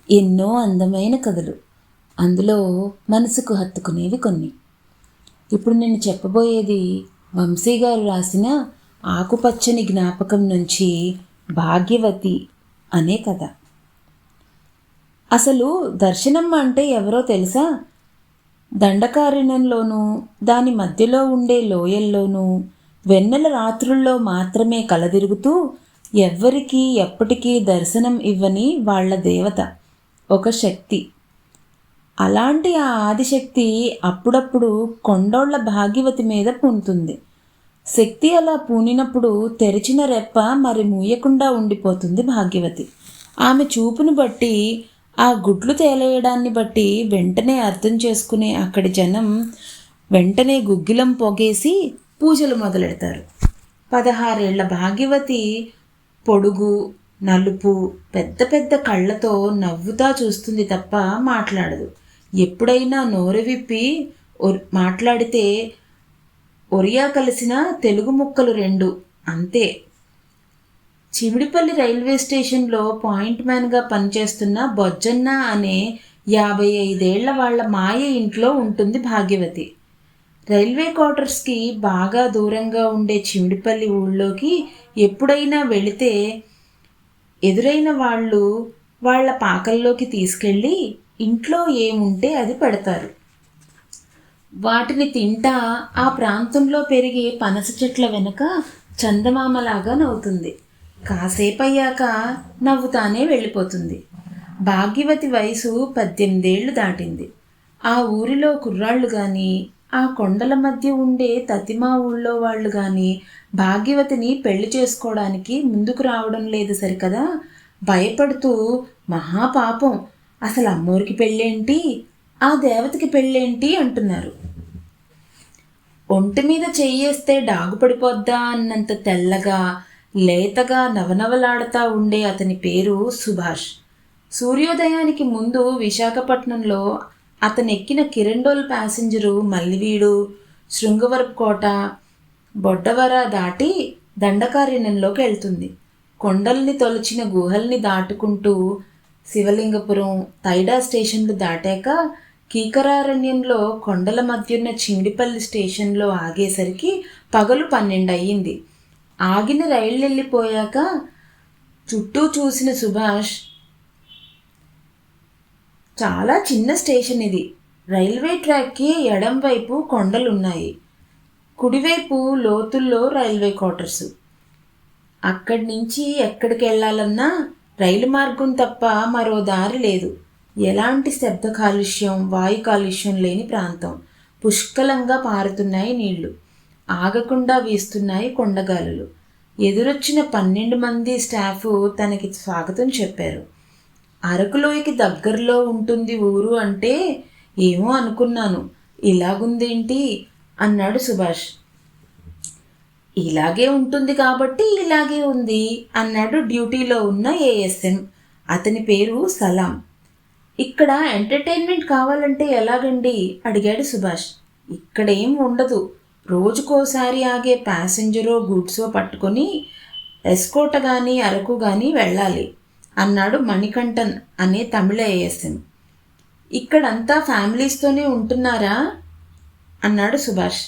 ఎన్నో అందమైన కథలు, అందులో మనసుకు హత్తుకునేవి కొన్ని. ఇప్పుడు నేను చెప్పబోయేది వంశీ గారు రాసిన ఆకుపచ్చని జ్ఞాపకం నుంచి భాగ్యవతి అనే కథ. అసలు దర్శనమ్మ అంటే ఎవరో తెలుసా? దండకారణ్యంలోనూ దాని మధ్యలో ఉండే లోయల్లోనూ వెన్నెల రాత్రుల్లో మాత్రమే కలదిరుగుతూ ఎవ్వరికీ ఎప్పటికీ దర్శనం ఇవ్వని వాళ్ళ దేవత, ఒక శక్తి. అలాంటి ఆ ఆదిశక్తి అప్పుడప్పుడు కొండోళ్ల భాగ్యవతి మీద పూనుతుంది. శక్తి అలా పూనినప్పుడు తెరిచిన రెప్ప మరి మూయకుండా ఉండిపోతుంది భాగ్యవతి. ఆమె చూపును బట్టి, ఆ గుడ్లు తేలేయడాన్ని బట్టి వెంటనే అర్థం చేసుకునే అక్కడి జనం వెంటనే గుగ్గిలం పొగేసి పూజలు మొదలెడతారు. 16 ఏళ్ల భాగ్యవతి పొడుగు, నలుపు, పెద్ద పెద్ద కళ్ళతో నవ్వుతా చూస్తుంది తప్ప మాట్లాడదు. ఎప్పుడైనా నోరు విప్పి మాట్లాడితే ఒరియా కలిసిన తెలుగు ముక్కలు 2 అంతే. చిమిడిపల్లి రైల్వే స్టేషన్లో పాయింట్ మ్యాన్గా పనిచేస్తున్న బొజ్జన్న అనే 55 ఏళ్ల వాళ్ళ మాయ ఇంట్లో ఉంటుంది భాగ్యవతి. రైల్వే క్వార్టర్స్కి బాగా దూరంగా ఉండే చిమిడిపల్లి ఊళ్ళోకి ఎప్పుడైనా వెళితే ఎదురైన వాళ్ళు వాళ్ళ పాకల్లోకి తీసుకెళ్ళి ఇంట్లో ఏముంటే అది పెడతారు. వాటిని తింటా ఆ ప్రాంతంలో పెరిగే పనస చెట్ల వెనుక చందమామలాగా నవ్వుతుంది. కాసేపయ్యాక నవ్వుతానే వెళ్ళిపోతుంది. భాగ్యవతి వయసు 18 ఏళ్లు దాటింది. ఆ ఊరిలో కుర్రాళ్ళు కానీ, ఆ కొండల మధ్య ఉండే తతిమా ఊళ్ళో వాళ్ళు కానీ భాగ్యవతిని పెళ్లి చేసుకోవడానికి ముందుకు రావడం లేదు సరికదా. భయపడుతూ, మహాపాపం, అసలు అమ్మోరికి పెళ్ళేంటి, ఆ దేవతకి పెళ్ళేంటి అంటున్నారు. ఒంటి మీద చెయ్యేస్తే డాగుపడిపోద్దా అన్నంత తెల్లగా, లేతగా నవనవలాడుతూ ఉండే అతని పేరు సుభాష్. సూర్యోదయానికి ముందు విశాఖపట్నంలో అతనెక్కిన కిరండోల్ ప్యాసింజరు మల్లివీడు, శృంగవరపుకోట, బొడ్డవర దాటి దండకారణ్యంలోకి వెళ్తుంది. కొండల్ని తొలచిన గుహల్ని దాటుకుంటూ శివలింగపురం, తైడా స్టేషన్లు దాటాక కీకరారణ్యంలో కొండల మధ్యున్న చింగిడిపల్లి స్టేషన్లో ఆగేసరికి పగలు 12 అయ్యింది. ఆగిన రైళ్ళు వెళ్ళిపోయాక చుట్టూ చూసిన సుభాష్, చాలా చిన్న స్టేషన్ ఇది. రైల్వే ట్రాక్కి ఎడం వైపు కొండలున్నాయి, కుడివైపు లోతుల్లో రైల్వే క్వార్టర్సు. అక్కడి నుంచి ఎక్కడికి వెళ్ళాలన్నా రైలు మార్గం తప్ప మరో దారి లేదు. ఎలాంటి శబ్ద కాలుష్యం, వాయు కాలుష్యం లేని ప్రాంతం. పుష్కలంగా పారుతున్నాయి నీళ్లు, ఆగకుండా వీస్తున్నాయి కొండగాలులు. ఎదురొచ్చిన 12 మంది స్టాఫ్ తనకి స్వాగతం చెప్పారు. అరకులోయకి దగ్గరలో ఉంటుంది ఊరు అంటే ఏమో అనుకున్నాను, ఇలాగుందేంటి అన్నాడు సుభాష్. ఇలాగే ఉంటుంది కాబట్టి ఇలాగే ఉంది అన్నాడు డ్యూటీలో ఉన్న ఏఎస్ఎం. అతని పేరు సలాం. ఇక్కడ ఎంటర్టైన్మెంట్ కావాలంటే ఎలాగండి అడిగాడు సుభాష్. ఇక్కడేం ఉండదు, రోజుకోసారి ఆగే ప్యాసింజరో గూడ్సో పట్టుకొని ఎస్కోట కానీ అరకు కానీ వెళ్ళాలి అన్నాడు మణికంఠన్ అనే తమిళ ఏఎస్ఎం. ఇక్కడంతా ఫ్యామిలీస్తోనే ఉంటున్నారా అన్నాడు సుభాష్.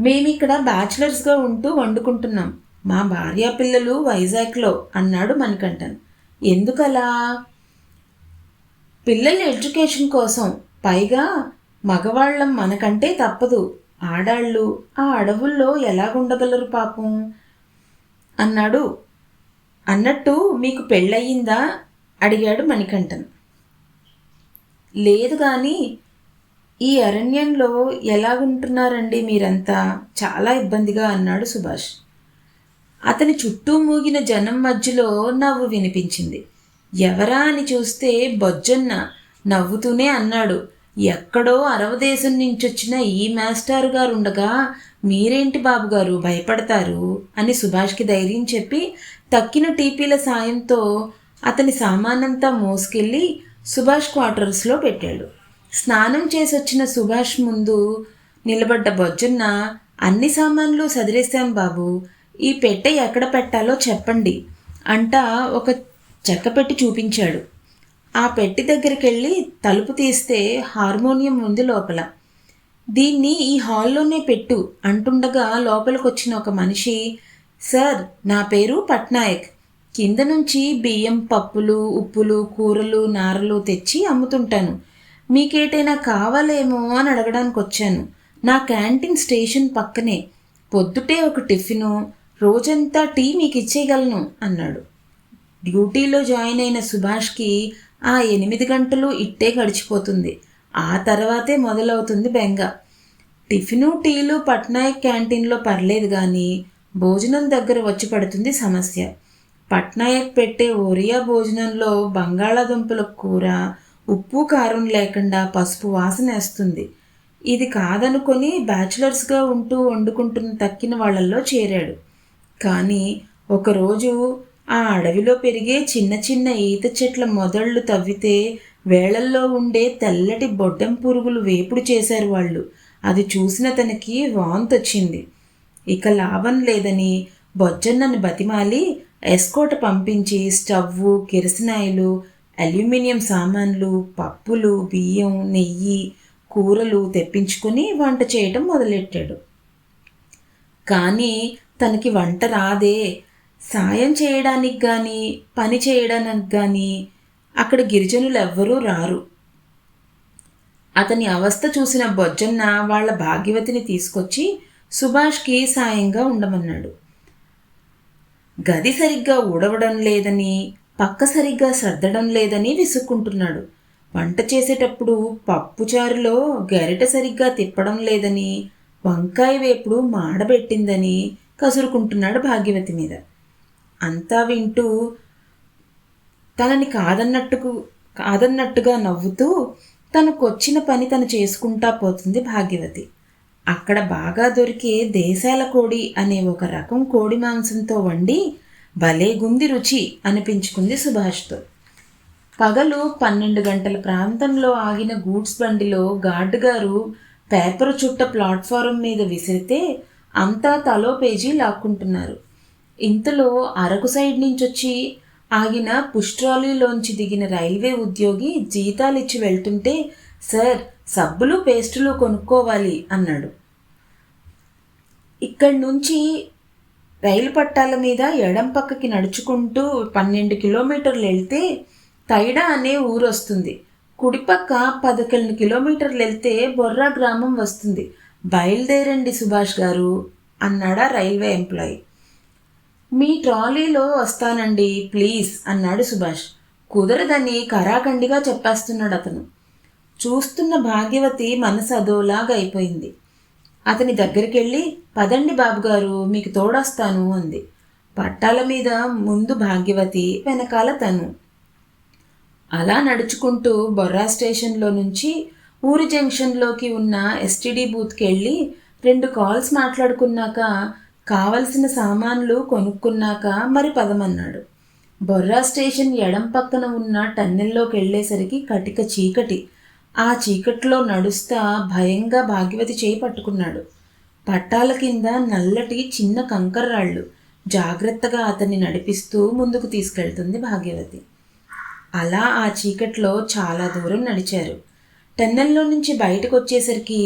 మేమిక్కడ బ్యాచిలర్స్గా ఉంటూ వండుకుంటున్నాం, మా భార్యా పిల్లలు వైజాగ్లో అన్నాడు మణికంఠన్. ఎందుకలా? పిల్లల ఎడ్యుకేషన్ కోసం. పైగా మగవాళ్ళం, మనకంటే తప్పదు. ఆడాళ్ళు ఆ అడవుల్లో ఎలాగుండగలరు పాపం అన్నాడు. అన్నట్టు మీకు పెళ్ళయిందా అడిగాడు మణికంఠన్. లేదు కానీ ఈ అరణ్యంలో ఎలాగుంటున్నారండి మీరంతా, చాలా ఇబ్బందిగా అన్నాడు సుభాష్. అతని చుట్టూ మూగిన జనం మధ్యలో నవ్వు వినిపించింది. ఎవరా అని చూస్తే బొజ్జన్న నవ్వుతూనే అన్నాడు, ఎక్కడో అరవ దేశం నుంచొచ్చిన ఈ మాస్టర్ గారు ఉండగా మీరేంటి బాబుగారు భయపడతారు అని సుభాష్కి ధైర్యం చెప్పి తక్కిన టీపీల సాయంతో అతని సామానంతా మోసుకెళ్ళి సుభాష్ క్వార్టర్స్లో పెట్టాడు. స్నానం చేసొచ్చిన సుభాష్ ముందు నిలబడ్డ బొజ్జన్న, అన్ని సామాన్లు సదిరేశాం బాబు, ఈ పెట్టె ఎక్కడ పెట్టాలో చెప్పండి అంటా ఒక చెక్క పెట్టి చూపించాడు. ఆ పెట్టి దగ్గరికి వెళ్ళి తలుపు తీస్తే హార్మోనియం ఉంది లోపల. దీన్ని ఈ హాల్లోనే పెట్టు అంటుండగా లోపలికొచ్చిన ఒక మనిషి, సార్ నా పేరు పట్నాయక్, కింద నుంచి బియ్యం, పప్పులు, ఉప్పులు, కూరలు, నారలు తెచ్చి అమ్ముతుంటాను. మీకేటైనా కావాలేమో అని అడగడానికి వచ్చాను. నా క్యాంటీన్ స్టేషన్ పక్కనే. పొద్దుటే ఒక టిఫిను, రోజంతా టీ మీకు ఇచ్చేయగలను అన్నాడు. డ్యూటీలో జాయిన్ అయిన సుభాష్కి ఆ 8 గంటలు ఇట్టే గడిచిపోతుంది. ఆ తర్వాతే మొదలవుతుంది బెంగ. టిఫిను, టీలు పట్నాయక్ క్యాంటీన్లో పర్లేదు కానీ భోజనం దగ్గర వచ్చి పడుతుంది సమస్య. పట్నాయక్ పెట్టే ఒరియా భోజనంలో బంగాళాదుంపల కూర ఉప్పు కారం లేకుండా పసుపు వాసన వేస్తుంది. ఇది కాదనుకొని బ్యాచులర్స్గా ఉంటూ వండుకుంటున్న తక్కిన వాళ్ళల్లో చేరాడు. కానీ ఒకరోజు ఆ అడవిలో పెరిగే చిన్న చిన్న ఈత చెట్ల మొదళ్ళు తవ్వితే వేళల్లో ఉండే తెల్లటి బొడ్డెం పురుగులు వేపుడు చేశారు వాళ్ళు. అది చూసిన తనకి వాంతొచ్చింది. ఇక లాభం లేదని బొజ్జన్నని బతిమాలి ఎస్కోట పంపించి స్టవ్వు, కిరసనాయిలు, అల్యూమినియం సామాన్లు, పప్పులు, బియ్యం, నెయ్యి, కూరలు తెప్పించుకొని వంట చేయటం మొదలెట్టాడు. కానీ తనకి వంట రాదే. సాయం చేయడానికి కానీ పని చేయడానికి కానీ అక్కడ గిరిజనులు ఎవ్వరూ రారు. అతని అవస్థ చూసిన బొజ్జన్న వాళ్ళ భాగ్యవతిని తీసుకొచ్చి సుభాష్కి సాయంగా ఉండమన్నాడు. గది సరిగ్గా ఊడవడం లేదని, పక్క సరిగ్గా సర్దడం లేదని విసుక్కుంటున్నాడు. వంట చేసేటప్పుడు పప్పుచారులో గరిట సరిగ్గా తిప్పడం లేదని, వంకాయ వేపుడు మాడబెట్టిందని కసురుకుంటున్నాడు భాగ్యవతి మీద. అంతా వింటూ తనని కాదన్నట్టుగా నవ్వుతూ తనకొచ్చిన పని తను చేసుకుంటా పోతుంది భాగ్యవతి. అక్కడ బాగా దొరికే దేశాల కోడి అనే ఒక రకం కోడి మాంసంతో వండి భలే గుంది రుచి అనిపించుకుంది సుభాష్తో. పగలు 12 గంటల ప్రాంతంలో ఆగిన గూడ్స్ బండిలో గార్డు గారు పేపరు చుట్ట ప్లాట్ఫారం మీద విసిరితే అంతా తలో పేజీ లాక్కుంటున్నారు. ఇంతలో అరకు సైడ్ నుంచొచ్చి ఆగిన పుష్ ట్రాలీలోంచి దిగిన రైల్వే ఉద్యోగి జీతాలిచ్చి వెళ్తుంటే, సార్ సబ్బులు పేస్టులు కొనుక్కోవాలి అన్నాడు. ఇక్కడి నుంచి రైలు పట్టాల మీద ఎడం పక్కకి నడుచుకుంటూ 12 కిలోమీటర్లు వెళ్తే తైడా అనే ఊరు వస్తుంది. కుడిపక్క 11 కిలోమీటర్లు వెళ్తే బొర్రా గ్రామం వస్తుంది. బయలుదేరండి సుభాష్ గారు అన్నాడా రైల్వే ఎంప్లాయీ. మీ ట్రాలీలో వస్తానండి ప్లీజ్ అన్నాడు సుభాష్. కుదరదని కరాఖండిగా చెప్పేస్తున్నాడు అతను. చూస్తున్న భాగ్యవతి మనసు అదోలాగా అయిపోయింది. అతని దగ్గరికి వెళ్ళి, పదండి బాబుగారు మీకు తోడొస్తాను అంది. పట్టాల మీద ముందు భాగ్యవతి, వెనకాల తను. అలా నడుచుకుంటూ బొర్రా స్టేషన్లో నుంచి ఊరి జంక్షన్లోకి ఉన్న ఎస్టీడీ బూత్కి వెళ్ళి 2 కాల్స్ మాట్లాడుకున్నాక కావలసిన సామాన్లు కొనుక్కున్నాక మరి పదమన్నాడు. బొర్రా స్టేషన్ ఎడం పక్కన ఉన్న టన్నెల్లోకి వెళ్ళేసరికి కటిక చీకటి. ఆ చీకట్లో నడుస్తా భయంగా భాగ్యవతి చేయి పట్టుకున్నాడు. పట్టాల కింద నల్లటి చిన్న కంకర్రాళ్ళు. జాగ్రత్తగా అతన్ని నడిపిస్తూ ముందుకు తీసుకెళ్తుంది భాగ్యవతి. అలా ఆ చీకట్లో చాలా దూరం నడిచారు. టన్నెల్లో నుంచి బయటకు వచ్చేసరికి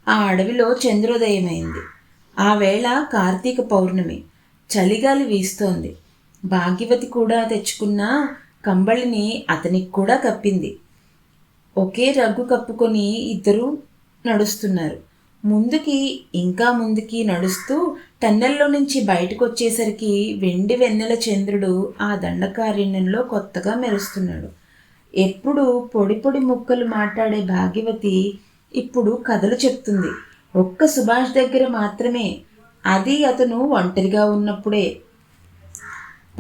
ఆ అడవిలో చంద్రోదయమైంది. ఆ వేళ కార్తీక పౌర్ణమి. చలిగాలి వీస్తోంది. భాగ్యవతి కూడా తెచ్చుకున్న కంబళిని అతనికి కూడా కప్పింది. ఒకే రగ్గు కప్పుకొని ఇద్దరూ నడుస్తున్నారు. ముందుకి ఇంకా ముందుకి నడుస్తూ టన్నెల్లో నుంచి బయటకు వచ్చేసరికి వెండి వెన్నెల చంద్రుడు ఆ దండకారణ్యంలో కొత్తగా మెరుస్తున్నాడు. ఎప్పుడు పొడి పొడి ముక్కలు మాట్లాడే భాగ్యవతి ఇప్పుడు కథలు చెప్తుంది. ఒక్క సుభాష్ దగ్గర మాత్రమే, అది అతను ఒంటరిగా ఉన్నప్పుడే.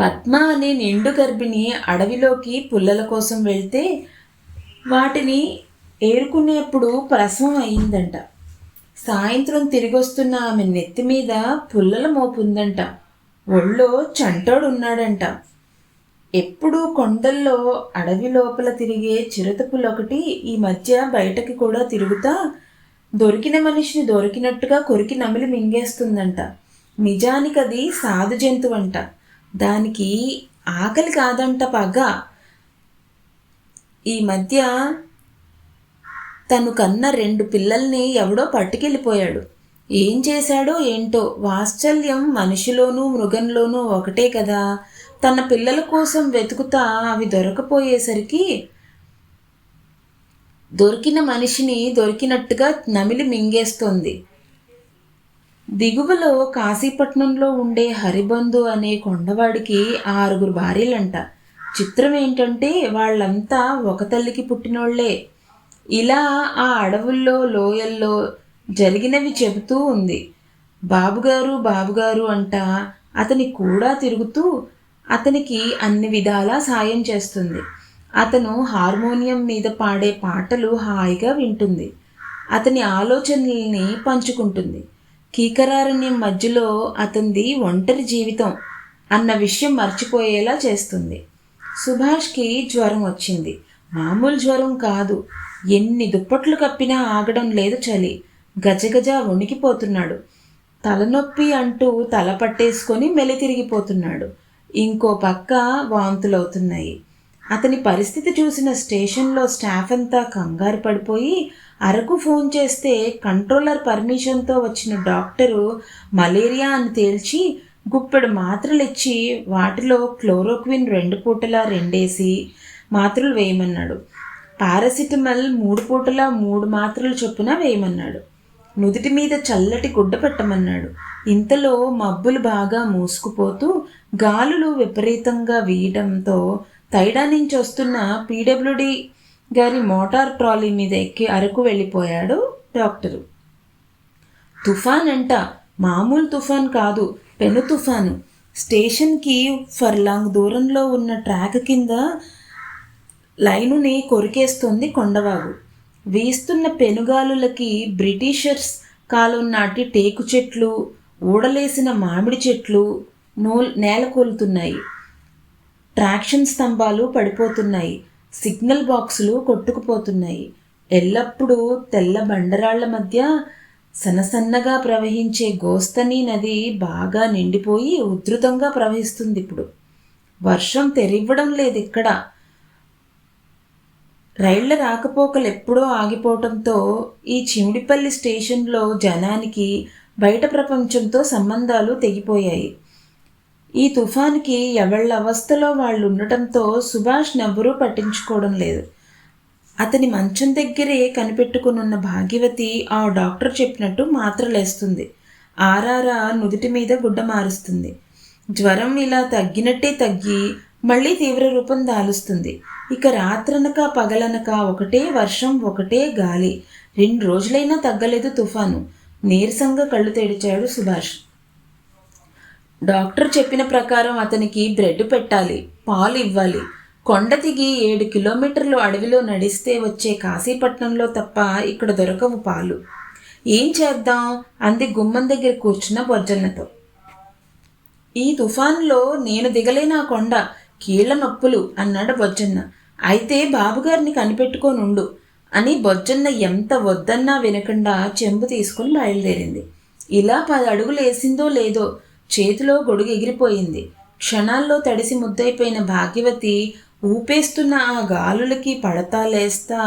పద్మ అనే నిండు గర్భిణి అడవిలోకి పుల్లల కోసం వెళ్తే వాటిని ఏరుకునేప్పుడు ప్రసవం అయిందంట. సాయంత్రం తిరిగొస్తున్న ఆమె నెత్తి మీద పుల్లల మోపుందంట. ఒళ్ళో చంటోడున్నాడంట. ఎప్పుడూ కొండల్లో అడవి లోపల తిరిగే చిరుతపులొకటి ఈ మధ్య బయటకి కూడా తిరుగుతా దొరికిన మనిషిని దొరికినట్టుగా కొరికి నమిలి మింగేస్తుందంట. నిజానికది సాధు జంతువంట. దానికి ఆకలి కాదంట, పగ. ఈ మధ్య తను కన్న 2 పిల్లల్ని ఎవడో పట్టుకెళ్ళిపోయాడు. ఏం చేశాడో ఏంటో. వాత్సల్యం మనిషిలోనూ మృగంలోనూ ఒకటే కదా. తన పిల్లల కోసం వెతుకుతా అవి దొరకపోయేసరికి దొరికిన మనిషిని దొరికినట్టుగా నమిలి మింగేస్తోంది. దిగువలో కాశీపట్నంలో ఉండే హరిబంధు అనే కొండవాడికి 6 భార్యలంట. చిత్రం ఏంటంటే వాళ్ళంతా ఒక తల్లికి పుట్టినోళ్లే. ఇలా ఆ అడవుల్లో లోయల్లో జరిగినవి చెబుతూ ఉంది. బాబుగారు బాబుగారు అంట అతని కూడా తిరుగుతూ అతనికి అన్ని విధాలా సాయం చేస్తుంది. అతను హార్మోనియం మీద పాడే పాటలు హాయిగా వింటుంది. అతని ఆలోచనల్ని పంచుకుంటుంది. కీకరారణ్యం మధ్యలో అతనిది ఒంటరి జీవితం అన్న విషయం మర్చిపోయేలా చేస్తుంది. సుభాష్కి జ్వరం వచ్చింది. మామూలు జ్వరం కాదు. ఎన్ని దుప్పట్లు కప్పినా ఆగడం లేదు చలి. గజగజ వణికిపోతున్నాడు. తలనొప్పి అంటూ తల పట్టేసుకొని మెలితిరిగిపోతున్నాడు. ఇంకో పక్క వాంతులవుతున్నాయి. అతని పరిస్థితి చూసిన స్టేషన్లో స్టాఫ్ అంతా కంగారు పడిపోయి అరకు ఫోన్ చేస్తే కంట్రోలర్ పర్మిషన్తో వచ్చిన డాక్టరు మలేరియా అని తేల్చి గుప్పెడు మాత్రలు ఇచ్చి వాటిలో క్లోరోక్విన్ 2 పూటలా 2 మాత్రలు వేయమన్నాడు. పారాసిటమాల్ 3 పూటలా 3 మాత్రలు చొప్పున వేయమన్నాడు. నుదిటి మీద చల్లటి గుడ్డ పెట్టమన్నాడు. ఇంతలో మబ్బులు బాగా మూసుకుపోతూ గాలులు విపరీతంగా వీయడంతో తైడా నుంచి వస్తున్న పీడబ్ల్యూడి గారి మోటార్ ట్రాలీ మీద ఎక్కి అరకు వెళ్ళిపోయాడు డాక్టరు. తుఫాన్ అంట. మామూలు తుఫాన్ కాదు, పెను తుఫాను. స్టేషన్కి ఫర్లాంగ్ దూరంలో ఉన్న ట్రాక్ కింద లైనుని కొరికేస్తుంది కొండవాగు. వీస్తున్న పెనుగాలులకి బ్రిటిషర్స్ కాలం నాటి టేకు చెట్లు, ఊడలేసిన మామిడి చెట్లు నేలకూలుతున్నాయి. ట్రాక్షన్ స్తంభాలు పడిపోతున్నాయి. సిగ్నల్ బాక్సులు కొట్టుకుపోతున్నాయి. ఎల్లప్పుడూ తెల్ల బండరాళ్ల మధ్య సన్నసన్నగా ప్రవహించే గోస్తని నది బాగా నిండిపోయి ఉధృతంగా ప్రవహిస్తుంది. ఇప్పుడు వర్షం తెరివ్వడం లేదు ఇక్కడ. రైళ్ల రాకపోకలు ఎప్పుడో ఆగిపోవటంతో ఈ చిమిడిపల్లి స్టేషన్లో జనానికి బయట ప్రపంచంతో సంబంధాలు తెగిపోయాయి. ఈ తుఫాన్కి ఎవళ్ళ అవస్థలో వాళ్ళు ఉండటంతో సుభాష్ నెవ్వరూ పట్టించుకోవడం లేదు. అతని మంచం దగ్గరే కనిపెట్టుకునున్న భాగ్యవతి ఆ డాక్టర్ చెప్పినట్టు మాత్రలేస్తుంది. ఆరారా నుదుటి మీద గుడ్డ మారుస్తుంది. జ్వరం ఇలా తగ్గినట్టే తగ్గి మళ్ళీ తీవ్ర రూపం దాలుస్తుంది. ఇక రాత్రనక పగలనక ఒకటే వర్షం, ఒకటే గాలి. 2 రోజులైనా తగ్గలేదు తుఫాను. నీరసంగా కళ్ళు తెరిచాడు సుభాష్. డాక్టర్ చెప్పిన ప్రకారం అతనికి బ్రెడ్ పెట్టాలి, పాలు ఇవ్వాలి. కొండ దిగి 7 కిలోమీటర్లు అడవిలో నడిస్తే వచ్చే కాశీపట్నంలో తప్ప ఇక్కడ దొరకవు పాలు. ఏం చేద్దాం అంది గుమ్మం దగ్గర కూర్చున్న బొజ్జన్నతో. ఈ తుఫాన్లో నేను దిగలేనా కొండ, కీళ్ల నొప్పులు అన్నాడు బొజ్జన్న. అయితే బాబుగారిని కనిపెట్టుకోనుండు అని బొజ్జన్న ఎంత వద్దన్నా వినకుండా చెంబు తీసుకుని బయలుదేరింది. ఇలా 10 అడుగులు వేసిందో లేదో చేతిలో గొడుగు ఎగిరిపోయింది. క్షణాల్లో తడిసి ముద్దైపోయిన భాగ్యవతి ఊపేస్తున్న ఆ గాలులకి పడతా లేస్తా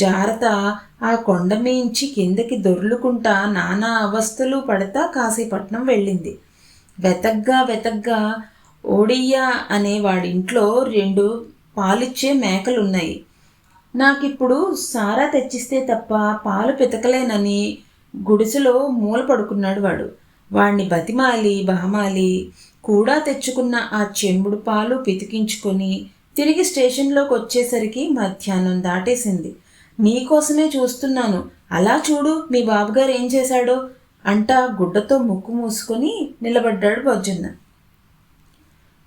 జారతా ఆ కొండ మేంచి కిందకి దొర్లుకుంటా నానా అవస్థలు పడతా కాశీపట్నం వెళ్ళింది. వెతగ్గా ఓడియ్యా అనే వాడింట్లో 2 పాలిచ్చే మేకలున్నాయి. నాకిప్పుడు సారా తెచ్చిస్తే తప్ప పాలు పితకలేనని గుడిసెలో మూల పడుకున్నాడు వాడు. వాణ్ణి బతిమాలి బహమాలి కూడా తెచ్చుకున్న ఆ చెంబుడు పాలు పితికించుకొని తిరిగి స్టేషన్లోకి వచ్చేసరికి మధ్యాహ్నం దాటేసింది. నీకోసమే చూస్తున్నాను, అలా చూడు మీ బాబుగారు ఏం చేశాడో అంటా గుడ్డతో ముక్కు మూసుకొని నిలబడ్డాడు బొజ్జన్న.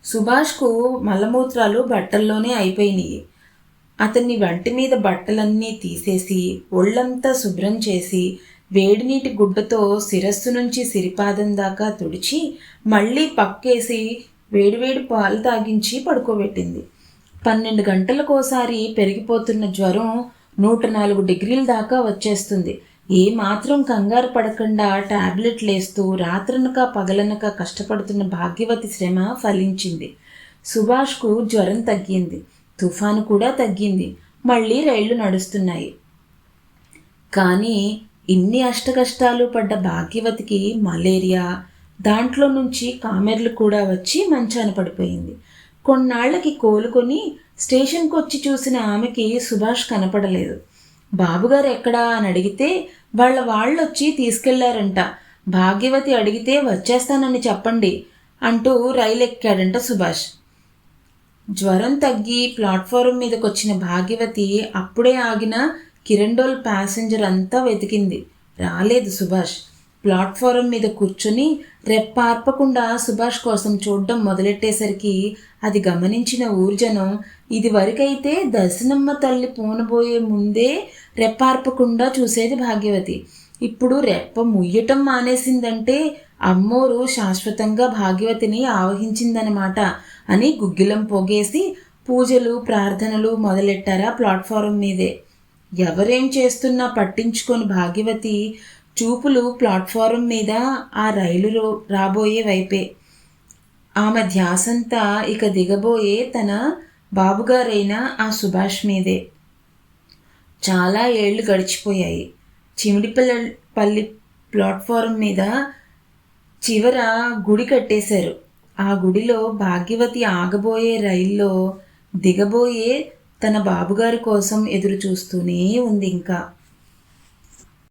సుభాష్కు మలమూత్రాలు బట్టల్లోనే అయిపోయినాయి. అతన్ని వంటి మీద బట్టలన్నీ తీసేసి ఒళ్ళంతా శుభ్రం చేసి వేడినీటి గుడ్డతో శిరస్సు నుంచి సిరిపాదం దాకా తుడిచి మళ్ళీ పక్కేసి వేడివేడి పాలు తాగించి పడుకోబెట్టింది. 12 గంటలకోసారి పెరిగిపోతున్న జ్వరం 104 డిగ్రీల దాకా వచ్చేస్తుంది. ఏ మాత్రం కంగారు పడకుండా టాబ్లెట్లు వేస్తూ రాత్రనక పగలనక కష్టపడుతున్న భాగ్యవతి శ్రమ ఫలించింది. సుభాష్కు జ్వరం తగ్గింది. తుఫాను కూడా తగ్గింది. మళ్ళీ రైళ్లు నడుస్తున్నాయి. కానీ ఇన్ని అష్టకష్టాలు పడ్డ భాగ్యవతికి మలేరియా, దాంట్లో నుంచి కామెర్లు కూడా వచ్చి మంచాన పడిపోయింది. కొన్నాళ్లకి కోలుకొని స్టేషన్కి వచ్చి చూసిన ఆమెకి సుభాష్ కనపడలేదు. బాబుగారు ఎక్కడా అని అడిగితే వాళ్ళొచ్చి తీసుకెళ్లారంట. భాగ్యవతి అడిగితే వచ్చేస్తానని చెప్పండి అంటూ రైలు ఎక్కాడంట సుభాష్. జ్వరం తగ్గి ప్లాట్ఫారం మీదకొచ్చిన భాగ్యవతి అప్పుడే ఆగిన కిరండోల్ ప్యాసింజర్ అంతా వెతికింది. రాలేదు సుభాష్. ప్లాట్ఫారం మీద కూర్చొని రెప్పార్పకుండా సుభాష్ కోసం చూడడం మొదలెట్టేసరికి అది గమనించిన ఊర్జనం, ఇది వరకైతే దర్శనమ్మ తల్లి పూనబోయే ముందే రెప్పార్పకుండా చూసేది భాగ్యవతి. ఇప్పుడు రెప్ప ముయ్యటం మానేసిందంటే అమ్మోరు శాశ్వతంగా భాగ్యవతిని ఆవహించిందనమాట అని గుగ్గిలం పోగేసి పూజలు ప్రార్థనలు మొదలెట్టారా ప్లాట్ఫారం మీదే. ఎవరేం చేస్తున్నా పట్టించుకొని భాగ్యవతి చూపులు ప్లాట్ఫారం మీద ఆ రైలు రాబోయే వైపే. ఆమె ధ్యాసంతా ఇక దిగబోయే తన బాబుగారైన ఆ సుభాష్ మీదే. చాలా ఏళ్లు గడిచిపోయాయి. చిమిడిపల్లి ప్లాట్ఫారం మీద చివర గుడి కట్టేశారు. ఆ గుడిలో భాగ్యవతి ఆగబోయే రైల్లో దిగబోయే తన బాబుగారి కోసం ఎదురు చూస్తూనే ఉంది ఇంకా.